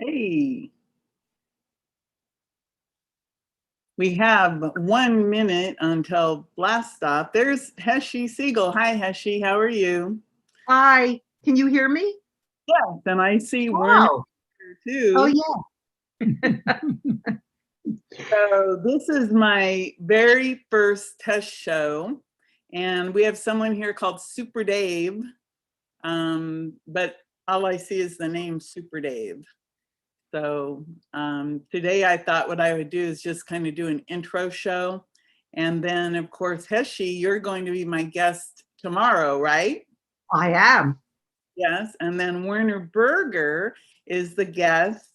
Hey, we have 1 minute until blast stop. There's Heshi Siegel. Hi, Heshi. How are you? Hi, can you hear me? Yes, and I see Werner Oh, here oh too. yeah. So this is my very first test show, and we have someone here called Super Dave, but all I see is the name Super Dave. So today I thought what I would do is just kind of do an intro show. And then, of course, Heshi, you're going to be my guest tomorrow, right? I am. Yes. And then Werner Berger is the guest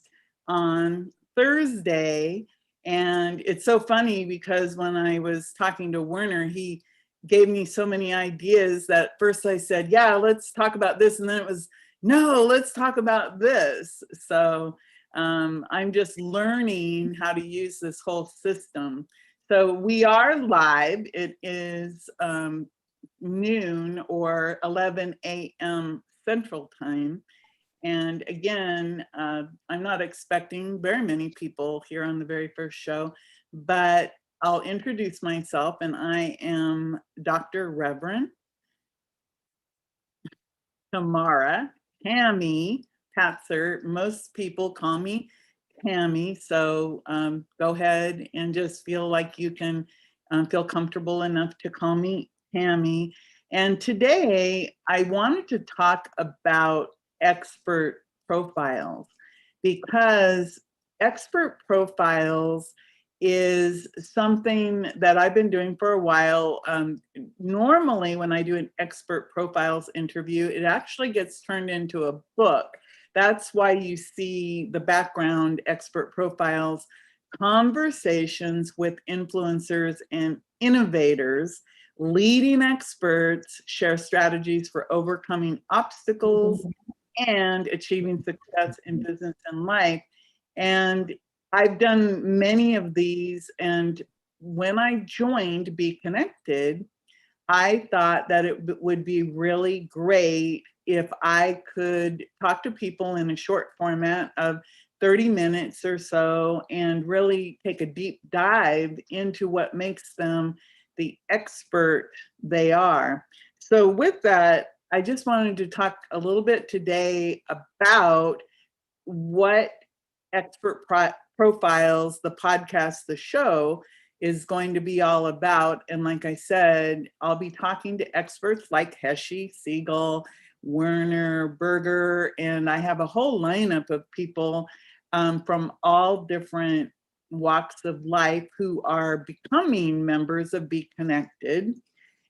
on Thursday. And it's so funny because when I was talking to Werner, he gave me so many ideas that first I said, yeah, let's talk about this. And then it was, no, let's talk about this. So I'm just learning how to use this whole system. So we are live. It is noon or 11 a.m. Central Time. And again, I'm not expecting very many people here on the very first show, but I'll introduce myself, and I am Dr. Reverend Tami Patzer. Most people call me Tami, so go ahead and just feel like you can feel comfortable enough to call me Tami. And today I wanted to talk about expert profiles because expert profiles is something that I've been doing for a while. Normally, when I do an expert profiles interview, it actually gets turned into a book. That's why you see the background expert profiles, conversations with influencers and innovators. Leading experts share strategies for overcoming obstacles and achieving success in business and life. And I've done many of these. And when I joined Be Connected, I thought that it would be really great if I could talk to people in a short format of 30 minutes or so and really take a deep dive into what makes them the expert they are. So, with that, I just wanted to talk a little bit today about what expert profiles, the podcast, the show is going to be all about. And like I said, I'll be talking to experts like Heshi Siegel, Werner Berger, and I have a whole lineup of people from all different walks of life who are becoming members of Be Connected.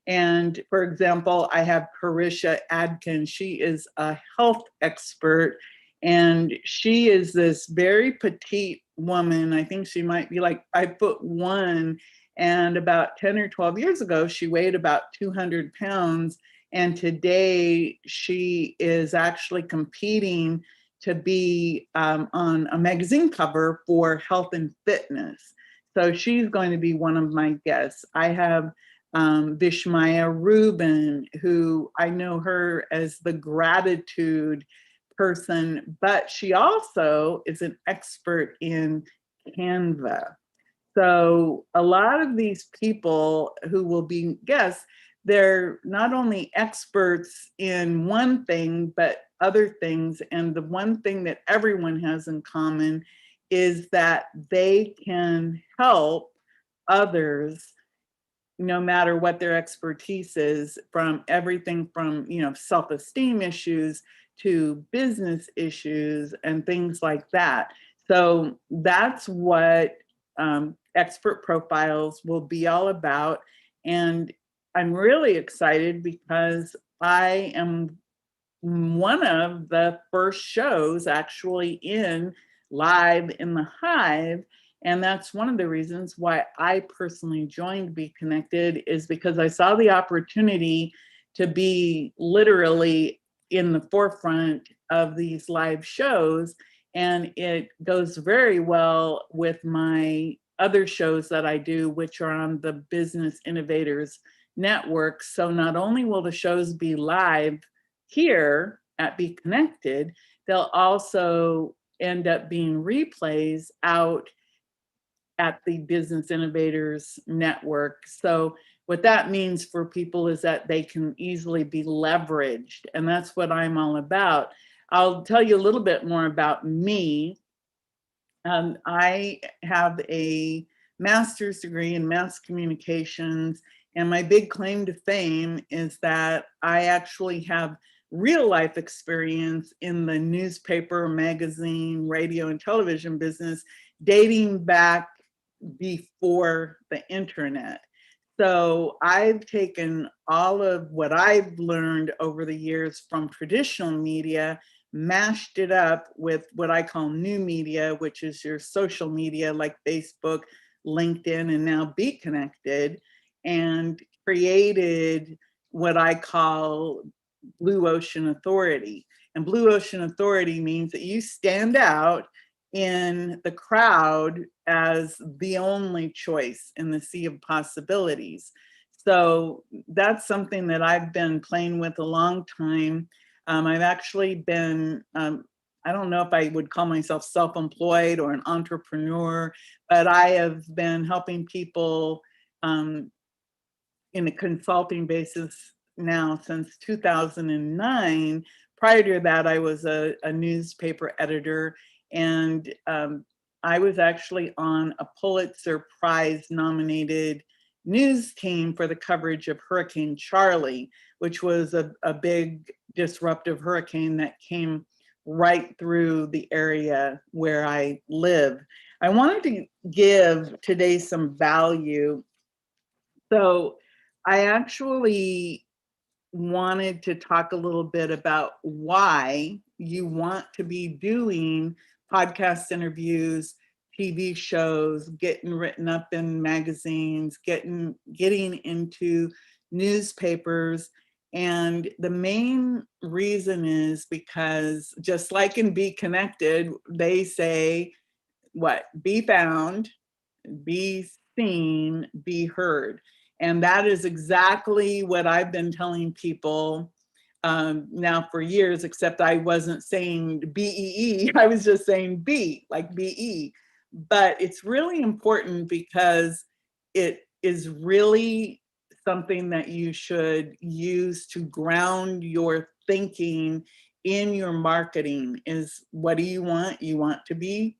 And for example, I have Carisha Adkins. She is a health expert, and she is this very petite woman. I think she might be like 5'1". And about 10 or 12 years ago, she weighed about 200 pounds. And today she is actually competing to be on a magazine cover for health and fitness. So she's going to be one of my guests. I have Vishmaya Rubin, who I know her as the gratitude person, but she also is an expert in Canva. So a lot of these people who will be guests, they're not only experts in one thing, but other things. And the one thing that everyone has in common is that they can help others no matter what their expertise is, from everything from self-esteem issues to business issues and things like that. So that's what expert profiles will be all about. And I'm really excited because I am one of the first shows actually in live in the Hive. And that's one of the reasons why I personally joined Be Connected, is because I saw the opportunity to be literally in the forefront of these live shows. And it goes very well with my other shows that I do, which are on the Business Innovators Network. So not only will the shows be live here at Be Connected, they'll also end up being replays out at the Business Innovators Network. So what that means for people is that they can easily be leveraged, and that's what I'm all about. I'll tell you a little bit more about me. I have a master's degree in mass communications, and my big claim to fame is that I actually have real life experience in the newspaper, magazine, radio, and television business dating back before the internet. So I've taken all of what I've learned over the years from traditional media, mashed it up with what I call new media, which is your social media like Facebook, LinkedIn, and now Be Connected, and created what I call Blue Ocean Authority. And Blue Ocean Authority means that you stand out in the crowd as the only choice in the sea of possibilities. So that's something that I've been playing with a long time. I've actually been, I don't know if I would call myself self-employed or an entrepreneur, but I have been helping people in a consulting basis now since 2009. Prior to that, I was a newspaper editor, and I was actually on a Pulitzer Prize nominated news team for the coverage of Hurricane Charlie, which was a big disruptive hurricane that came right through the area where I live. I wanted to give today some value. So I actually wanted to talk a little bit about why you want to be doing podcast interviews, TV shows, getting written up in magazines, getting into newspapers. And the main reason is because, just like in Be Connected, they say, what? Be found, be seen, be heard. And that is exactly what I've been telling people now for years, except I wasn't saying BEE, I was just saying B, like BE. But it's really important because it is really something that you should use to ground your thinking in your marketing. Is what do you want? You want to be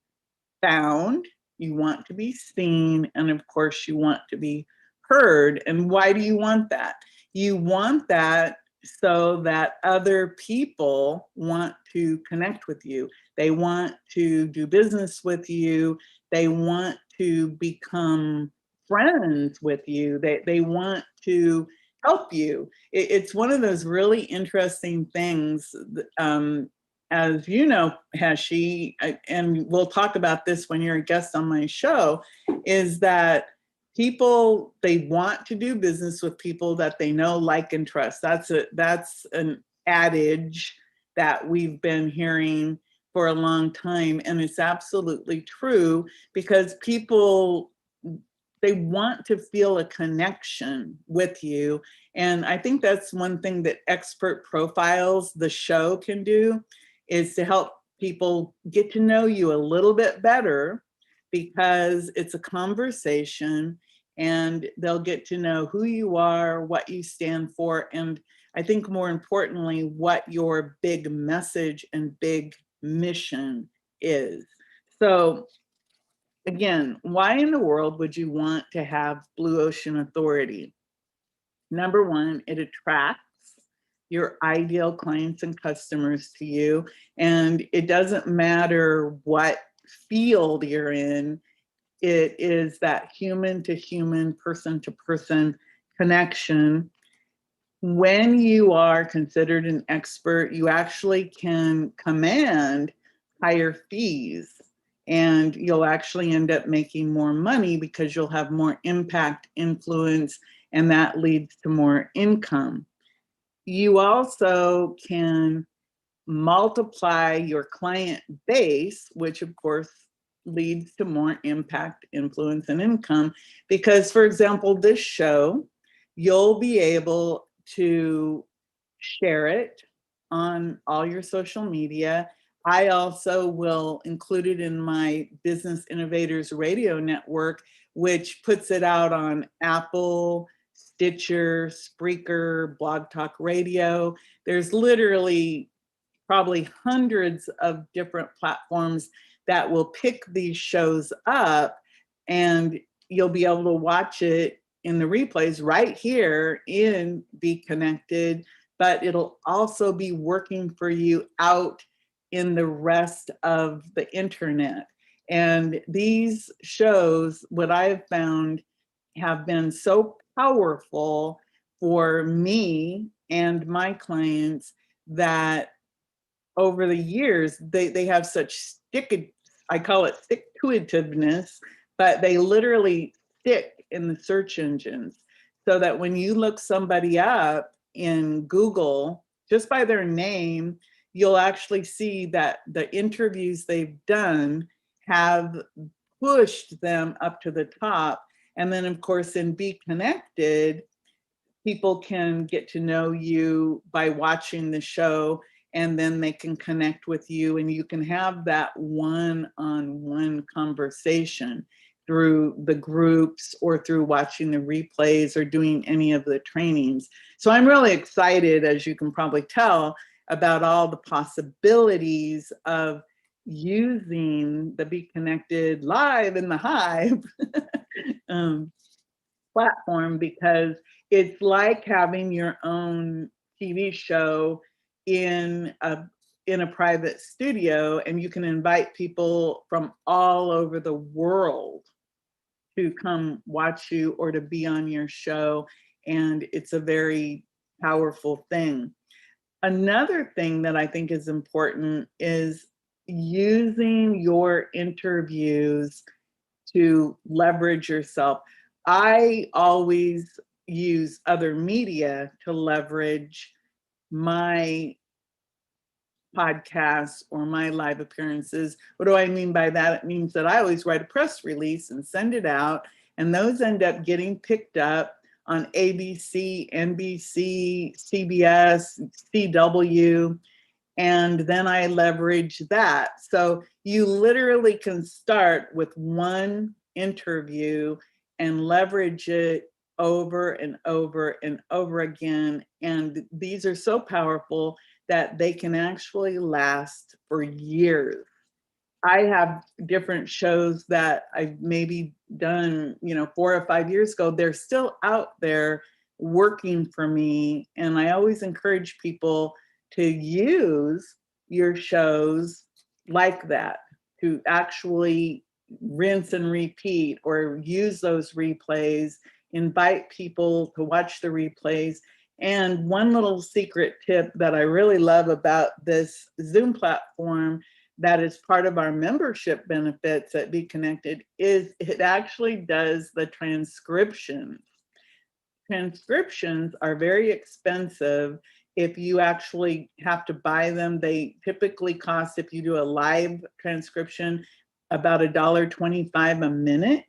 found, you want to be seen, and of course you want to be heard. And why do you want that? You want that so that other people want to connect with you. They want to do business with you. They want to become friends with you. They want to help you. It's one of those really interesting things. As you know, Hashi, and we'll talk about this when you're a guest on my show, is that people, they want to do business with people that they know, like, and trust. That's an adage that we've been hearing for a long time, and it's absolutely true because people, they want to feel a connection with you. And I think that's one thing that Expert Profiles, the show, can do, is to help people get to know you a little bit better, because it's a conversation and they'll get to know who you are, what you stand for, and I think more importantly, what your big message and big mission is. So again, why in the world would you want to have Blue Ocean Authority? Number one, it attracts your ideal clients and customers to you. And it doesn't matter what field you're in, it is that human to human, person to person connection. When you are considered an expert, you actually can command higher fees, and you'll actually end up making more money because you'll have more impact, influence, and that leads to more income. You also can multiply your client base, which of course leads to more impact, influence, and income. Because, for example, this show, you'll be able to share it on all your social media. I also will include it in my Business Innovators Radio Network, which puts it out on Apple, Stitcher, Spreaker, Blog Talk Radio. There's literally probably hundreds of different platforms that will pick these shows up, and you'll be able to watch it in the replays right here in Be Connected, but it'll also be working for you out in the rest of the internet. And these shows, what I have found, have been so powerful for me and my clients that over the years, they have such I call it stick-to-itiveness, but they literally stick in the search engines. So that when you look somebody up in Google, just by their name, you'll actually see that the interviews they've done have pushed them up to the top. And then, of course, in Be Connected, people can get to know you by watching the show, and then they can connect with you, and you can have that one-on-one conversation through the groups or through watching the replays or doing any of the trainings. So I'm really excited, as you can probably tell, about all the possibilities of using the Be Connected live in the Hive platform, because it's like having your own TV show in a private studio, and you can invite people from all over the world to come watch you or to be on your show, and it's a very powerful thing. Another thing that I think is important is using your interviews to leverage yourself. I always use other media to leverage my podcasts or my live appearances. What do I mean by that? It means that I always write a press release and send it out, and those end up getting picked up on ABC, NBC, CBS, CW, and then I leverage that. So you literally can start with one interview and leverage it over and over and over again. And these are so powerful that they can actually last for years. I have different shows that I've maybe done, 4 or 5 years ago. They're still out there working for me. And I always encourage people to use your shows like that, to actually rinse and repeat or use those replays, invite people to watch the replays. And one little secret tip that I really love about this Zoom platform that is part of our membership benefits at Be Connected is it actually does the transcriptions. Transcriptions are very expensive if you actually have to buy them. They typically cost, if you do a live transcription, about $1.25 a minute.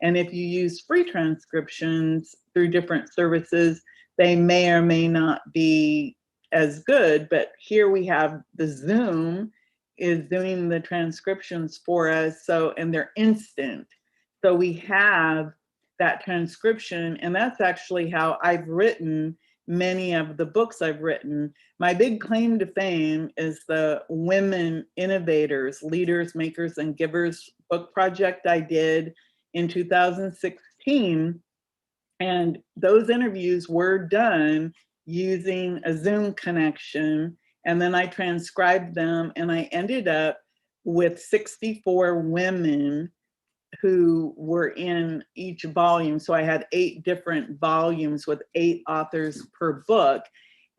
And if you use free transcriptions through different services, they may or may not be as good. But here we have the Zoom is doing the transcriptions for us. So, and they're instant. So we have that transcription, and that's actually how I've written many of the books I've written. My big claim to fame is the Women Innovators, Leaders, Makers, and Givers book project I did in 2016. And those interviews were done using a Zoom connection. And then I transcribed them, and I ended up with 64 women who were in each volume. So I had 8 different volumes with 8 authors per book.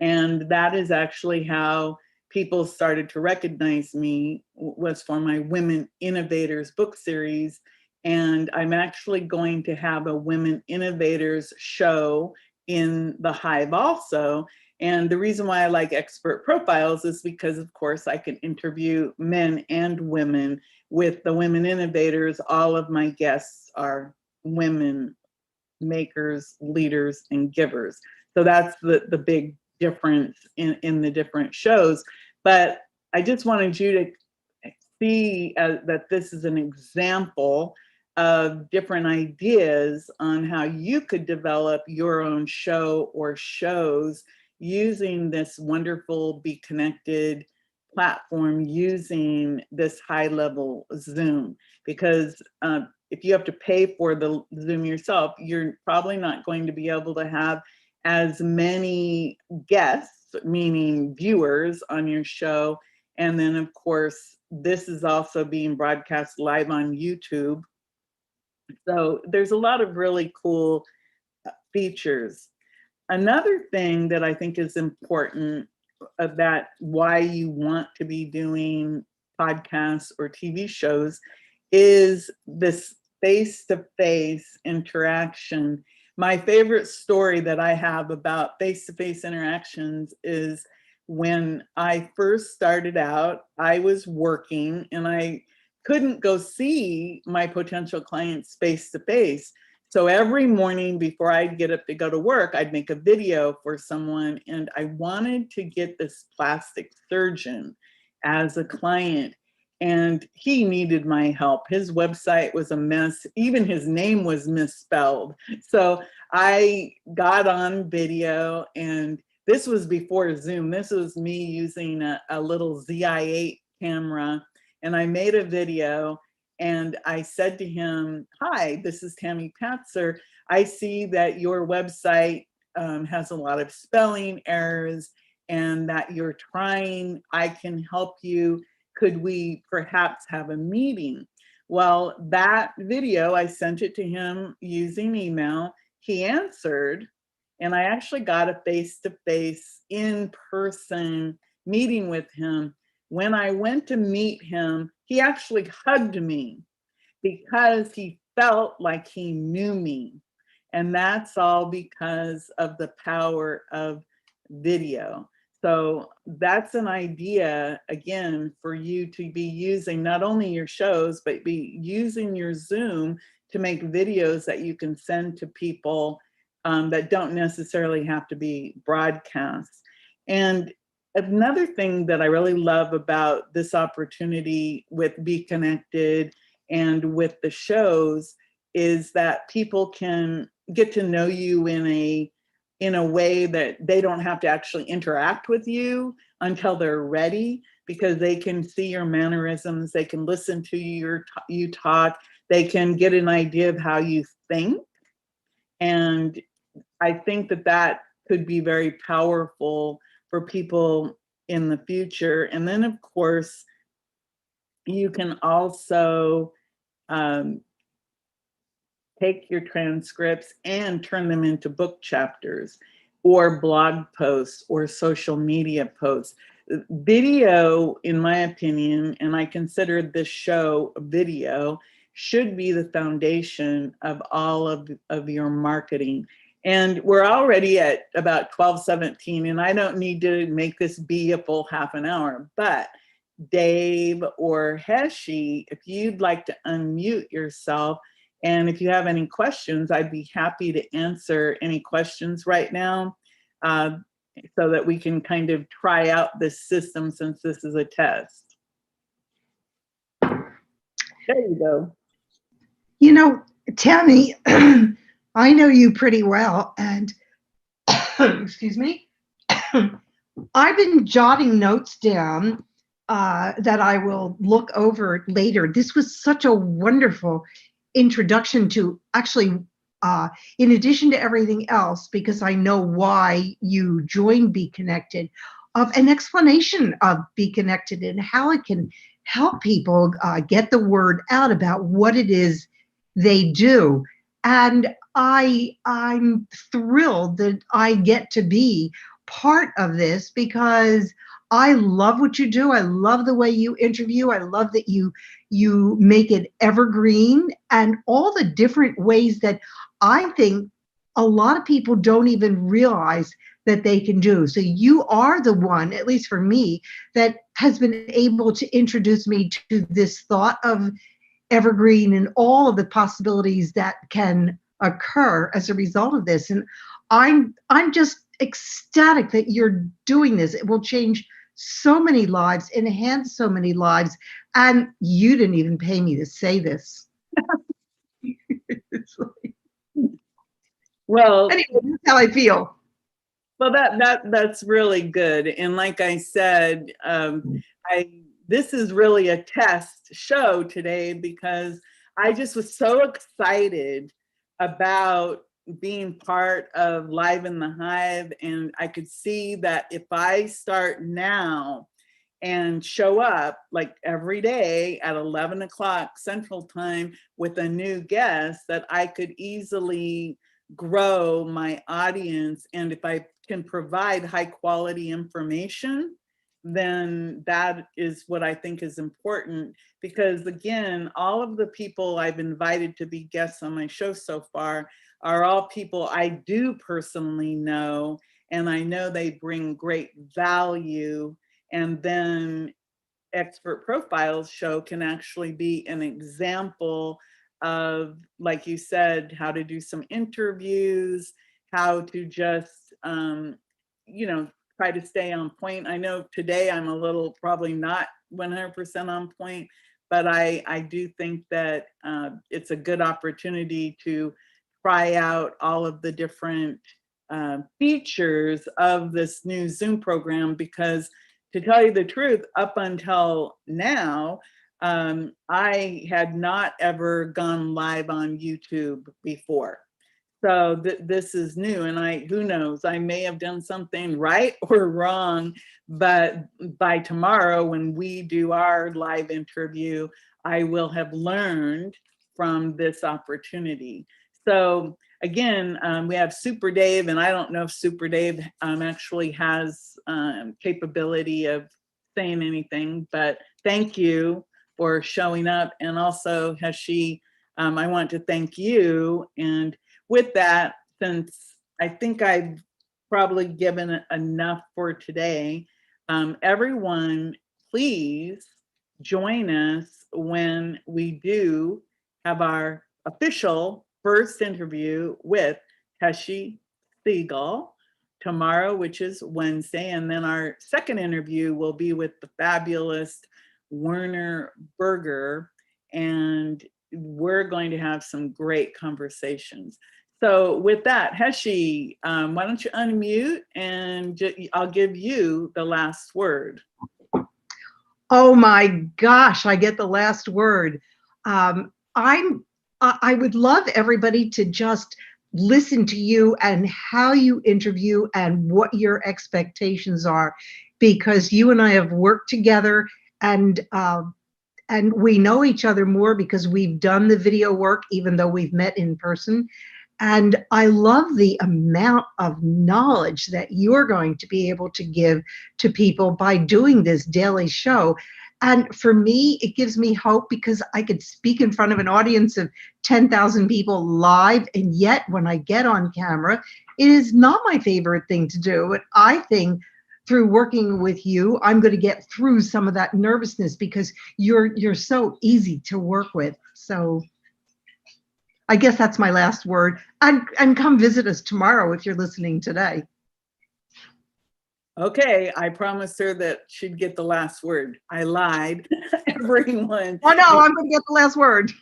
And that is actually how people started to recognize me, was for my Women Innovators book series. And I'm actually going to have a Women Innovators show in the Hive also. And the reason why I like expert profiles is because, of course, I can interview men and women. With the Women Innovators, all of my guests are women makers, leaders, and givers. So that's the big difference in the different shows. But I just wanted you to see that this is an example of different ideas on how you could develop your own show or shows using this wonderful Be Connected platform, using this high level Zoom. Because if you have to pay for the Zoom yourself, you're probably not going to be able to have as many guests, meaning viewers, on your show. And then, of course, this is also being broadcast live on YouTube. So there's a lot of really cool features. Another thing that I think is important about why you want to be doing podcasts or TV shows is this face-to-face interaction. My favorite story that I have about face-to-face interactions is when I first started out, I was working and I couldn't go see my potential clients face-to-face. So every morning before I'd get up to go to work, I'd make a video for someone, and I wanted to get this plastic surgeon as a client, and he needed my help. His website was a mess. Even his name was misspelled. So I got on video, and this was before Zoom. This was me using a little ZI-8 camera, and I made a video. And I said to him, "Hi, this is Tami Patzer. I see that your website has a lot of spelling errors and that you're trying. I can help you. Could we perhaps have a meeting?" Well, that video, I sent it to him using email. He answered, and I actually got a face-to-face, in-person meeting with him. When I went to meet him, he actually hugged me because he felt like he knew me. And that's all because of the power of video. So that's an idea, again, for you to be using not only your shows, but be using your Zoom to make videos that you can send to people that don't necessarily have to be broadcast. And another thing that I really love about this opportunity with Be Connected and with the shows is that people can get to know you in a way that they don't have to actually interact with you until they're ready, because they can see your mannerisms, they can listen to you talk, they can get an idea of how you think. And I think that that could be very powerful for people in the future. And then, of course, you can also take your transcripts and turn them into book chapters or blog posts or social media posts. Video, in my opinion, and I consider this show a video, should be the foundation of all of your marketing. And we're already at about 12:17, and I don't need to make this be a full half an hour, but Dave or Heshi, if you'd like to unmute yourself, and if you have any questions, I'd be happy to answer any questions right now, so that we can kind of try out this system since this is a test. There you go. You know, Tami, I know you pretty well, and excuse me, I've been jotting notes down that I will look over later. This was such a wonderful introduction to actually, in addition to everything else, because I know why you joined Be Connected, of an explanation of Be Connected and how it can help people get the word out about what it is they do. And I'm thrilled that I get to be part of this, because I love what you do. I love the way you interview. I love that you make it evergreen, and all the different ways that I think a lot of people don't even realize that they can do. So you are the one, at least for me, that has been able to introduce me to this thought of evergreen and all of the possibilities that can occur as a result of this. And I'm just ecstatic that you're doing this. It will change so many lives, enhanced so many lives, and you didn't even pay me to say this. It's like, Well, anyway, that's how I feel. well, that's really good. And like I said, this is really a test show today because I just was so excited about being part of Live in the Hive, and I could see that if I start now and show up like every day at 11 o'clock Central Time with a new guest, that I could easily grow my audience. And if I can provide high quality information, then that is what I think is important. Because again, all of the people I've invited to be guests on my show so far are all people I do personally know, and I know they bring great value. And then Expert Profiles show can actually be an example of, like you said, how to do some interviews, how to just, you know, try to stay on point. I know today I'm a little probably not 100% on point, but I do think that it's a good opportunity to try out all of the different features of this new Zoom program, because to tell you the truth, up until now, I had not ever gone live on YouTube before. So this is new, and who knows, I may have done something right or wrong, but by tomorrow when we do our live interview, I will have learned from this opportunity. So again, we have Super Dave, and I don't know if Super Dave actually has capability of saying anything, but thank you for showing up. And also, Heshi, I want to thank you. And with that, since I think I've probably given enough for today, everyone, please join us when we do have our official first interview with Heshi Siegel tomorrow, which is Wednesday. And then our second interview will be with the fabulous Werner Berger. And we're going to have some great conversations. So with that, Heshi, why don't you unmute and I'll give you the last word. Oh my gosh, I get the last word. I would love everybody to just listen to you and how you interview and what your expectations are, because you and I have worked together, and we know each other more because we've done the video work, even though we've met in person. And I love the amount of knowledge that you're going to be able to give to people by doing this daily show. And for me, it gives me hope because I could speak in front of an audience of 10,000 people live. And yet when I get on camera, it is not my favorite thing to do. But I think through working with you, I'm going to get through some of that nervousness because you're so easy to work with. So I guess that's my last word. And come visit us tomorrow if you're listening today. Okay, I promised her that she'd get the last word. I lied, everyone. Oh no, I'm going to get the last word.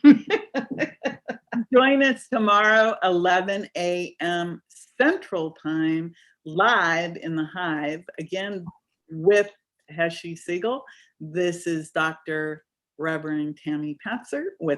Join us tomorrow, 11 a.m. Central Time, live in the Hive, again with Heshi Siegel. This is Dr. Reverend Tami Patzer with